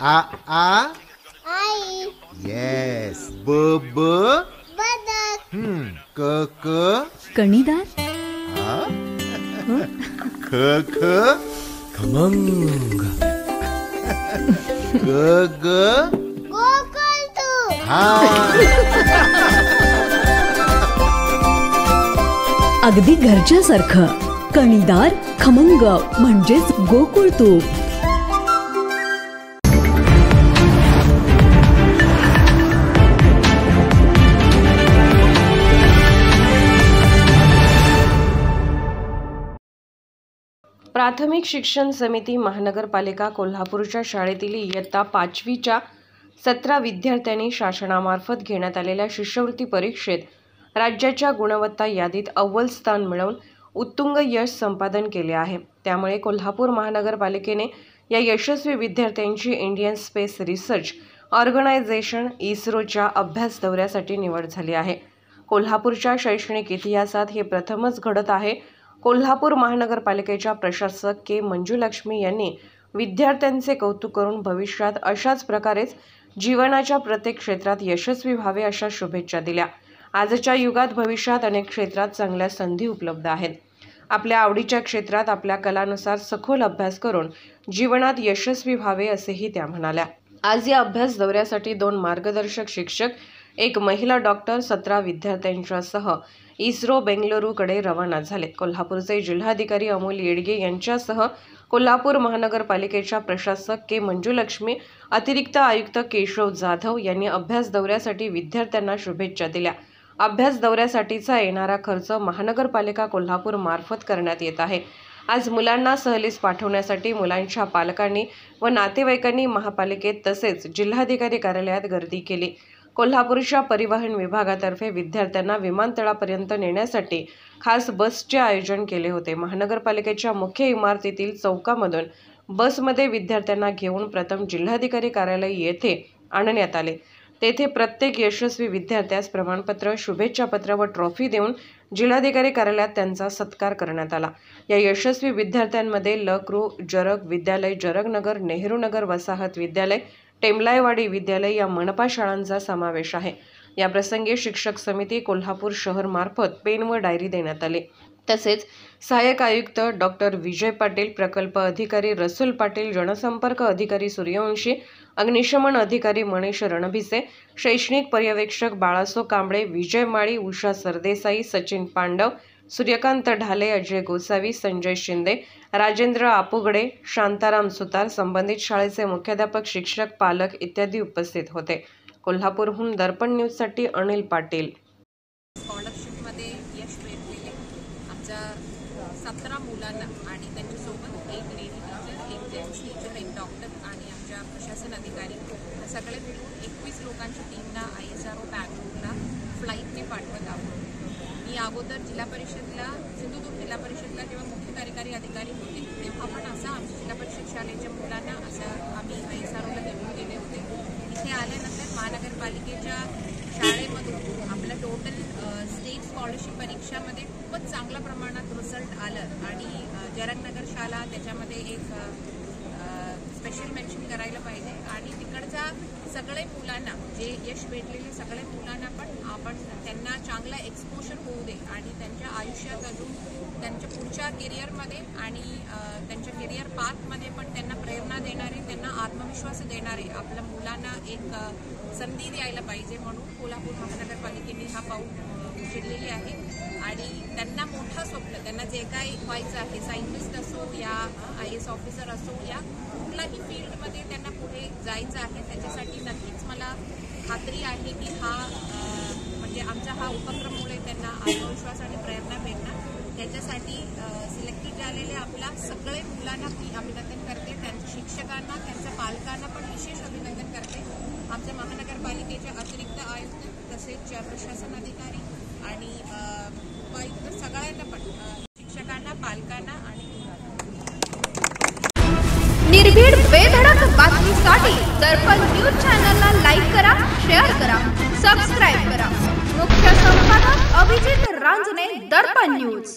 आई. Yes. ब बदक. क कणीदार. ख खमंग. ग गोकुळतू. अगदी घरच्यासारखं. कणीदार खमंग म्हणजेच गोकुळ तूप. प्राथमिक शिक्षण समिती महानगरपालिका कोल्हापूरच्या शाळेतील इयत्ता 5वीच्या 17 विद्यार्थ्यांनी शासनामार्फत घेण्यात आलेल्या शिष्यवृत्ती परीक्षेत राज्याच्या गुणवत्ता यादीत अव्वल स्थान मिळवून उत्तुंग यश संपादन केले आहे. त्यामुळे कोल्हापूर महानगरपालिकेने या यशस्वी विद्यार्थ्यांची इंडियन स्पेस रिसर्च ऑर्गनायझेशन इस्रोच्या अभ्यास दौऱ्यासाठी निवड झाली आहे. कोल्हापूरच्या शैक्षणिक इतिहासात हे प्रथमच घडत आहे. कोल्हापूर महानगरपालिकेच्या प्रशासक के. मंजुलक्ष्मी यांनी विद्यार्थ्यांचे कौतुक करून भविष्यात अशाच प्रकारेच जीवनाच्या प्रत्येक क्षेत्रात यशस्वी व्हावे अशा शुभेच्छा दिल्या. आजच्या युगात भविष्यात अनेक क्षेत्रात चांगल्या संधी उपलब्ध आहेत. आपल्या आवडीच्या क्षेत्रात आपल्या कलानुसार सखोल अभ्यास करून जीवनात यशस्वी व्हावे असेही त्या म्हणाल्या. आज या अभ्यास दौऱ्यासाठी 2 मार्गदर्शक शिक्षक, 1 महिला डॉक्टर 17 विद्यार्थ्यांच्यासह इस्रो बेंगळुरूकडे रवाना झाले. कोल्हापूरचे जिल्हाधिकारी अमोल येडगे यांच्यासह कोल्हापूर महानगरपालिकेच्या प्रशासक के. मंजुलक्ष्मी, अतिरिक्त आयुक्त केशव जाधव यांनी अभ्यास दौऱ्यासाठी विद्यार्थ्यांना शुभेच्छा दिल्या. अभ्यास दौऱ्यासाठीचा येणारा खर्च महानगरपालिका कोल्हापूर मार्फत करण्यात येत आहे. आज मुलांना सहलीस पाठवण्यासाठी मुलांच्या पालकांनी व नातेवाईकांनी महापालिकेत तसेच जिल्हाधिकारी कार्यालयात गर्दी केली. कोल्हापूरच्या परिवहन विभागातर्फे विद्यार्थ्यांना विमानतळापर्यंत नेण्यासाठी खास बसचे आयोजन केले होते. महानगरपालिकेच्या मुख्य इमारतीतील चौकामधून बसमध्ये विद्यार्थ्यांना घेऊन प्रथम जिल्हाधिकारी कार्यालय येथे आणण्यात आले. तेथे प्रत्येक यशस्वी विद्यार्थ्यास प्रमाणपत्र, शुभेच्छापत्र व ट्रॉफी देऊन जिल्हाधिकारी कार्यालयात त्यांचा सत्कार करण्यात आला. या यशस्वी विद्यार्थ्यांमध्ये ल.कृ. जरग विद्यालय, जरगनगर, नेहरूनगर वसाहत विद्यालय, टेमलाईवाडी विद्यालय या मनपा शाळांचा समावेश आहे. याप्रसंगी शिक्षक समिती कोल्हापूर शहर मार्फत पेन व डायरी देण्यात आली. तसेच सहाय्यक आयुक्त डॉक्टर विजय पाटील, प्रकल्प अधिकारी रसूल पाटील, जनसंपर्क अधिकारी सूर्यवंशी, अग्निशमन अधिकारी मनीष रणभिसे, शैक्षणिक पर्यवेक्षक बाळासो कांबळे, विजय माळी, उषा सरदेसाई, सचिन पांडव, सूर्यकांत ढाले, अजय गोसावी, संजय शिंदे, राजेंद्र आपुगडे, शांताराम सुतार, संबंधित शाळेचे मुख्याध्यापक, शिक्षक, पालक इत्यादी उपस्थित होते. कोल्हापूरहून दर्पण न्यूजसाठी अनिल पाटील. स्कॉलरशिपमध्ये यश मिळवलेले आमच्या 17 मुलांना आणि त्यांच्यासोबत 1 lady teacher, 1 gents teacher, 1 doctor आणि आमच्या प्रशासन अधिकारी सगळे मिळून 21 लोकांच्या टीमला ISRO बँगलोरला फ्लाईटने पाठवत आहोत. मी अगोदर सिंधुदुर्ग जिल्हा परिषदला जेव्हा मुख्य कार्यकारी अधिकारी होते तेव्हा पण असं आमच्या जिल्हा परिषद शाळेच्या मुलांना असं आम्ही ISROला घेऊन गेले होते. इथे आल्यानंतर महानगरपालिकेच्या शाळेमधून आपलं टोटल स्टेट स्कॉलरशिप परीक्षामध्ये खूपच चांगल्या प्रमाणात रिझल्ट आलं आणि जरगनगर शाळा त्याच्यामध्ये एक स्पेशल मेन्शन करायला पाहिजे आणि तिकडच्या सगळे मुलांना जे यश भेटलेले सगळे मुलांना पण आपण त्यांना चांगला एक्सपोजर होऊ दे आणि त्यांच्या आयुष्यात अजून त्यांच्या पुढच्या करिअरमध्ये आणि त्यांच्या करिअर पाथमध्ये पण त्यांना प्रेरणा देणारे, त्यांना आत्मविश्वास देणारे आपल्या मुलांना एक संधी द्यायला पाहिजे म्हणून कोल्हापूर महानगरपालिकेने हा पाऊल उचललेली आहे. आणि त्यांना मोठं स्वप्न, त्यांना जे काही व्हायचं आहे, सायंटिस्ट असो या IAS ऑफिसर असो या कुठल्याही फील्डमध्ये त्यांना पुढे जायचं आहे, त्याच्यासाठी नक्कीच मला खात्री आहे की म्हणजे आमच्या हा उपक्रमामुळे त्यांना आत्मविश्वास आणि प्रेरणा भेटणार. त्याच्यासाठी सिलेक्टेड झालेले आपल्या सगळे मुलांना मी अभिनंदन करते, त्यांच्या शिक्षकांना, त्यांच्या पालकांना पण विशेष अभिनंदन करते. आमच्या महानगरपालिकेचे अतिरिक्त आयुक्त तसेच प्रशासन अधिकारी आणि उपायुक्त सगळ्यांना पण, शिक्षकांना, पालकांना आणि निर्भीड बेधडक बातमीसाठी दर्पण न्यूज चॅनलला लाईक करा, शेअर करा, सबस्क्राईब करा. मुख्य संपादक अभिजित रांजणे, दर्पण न्यूज.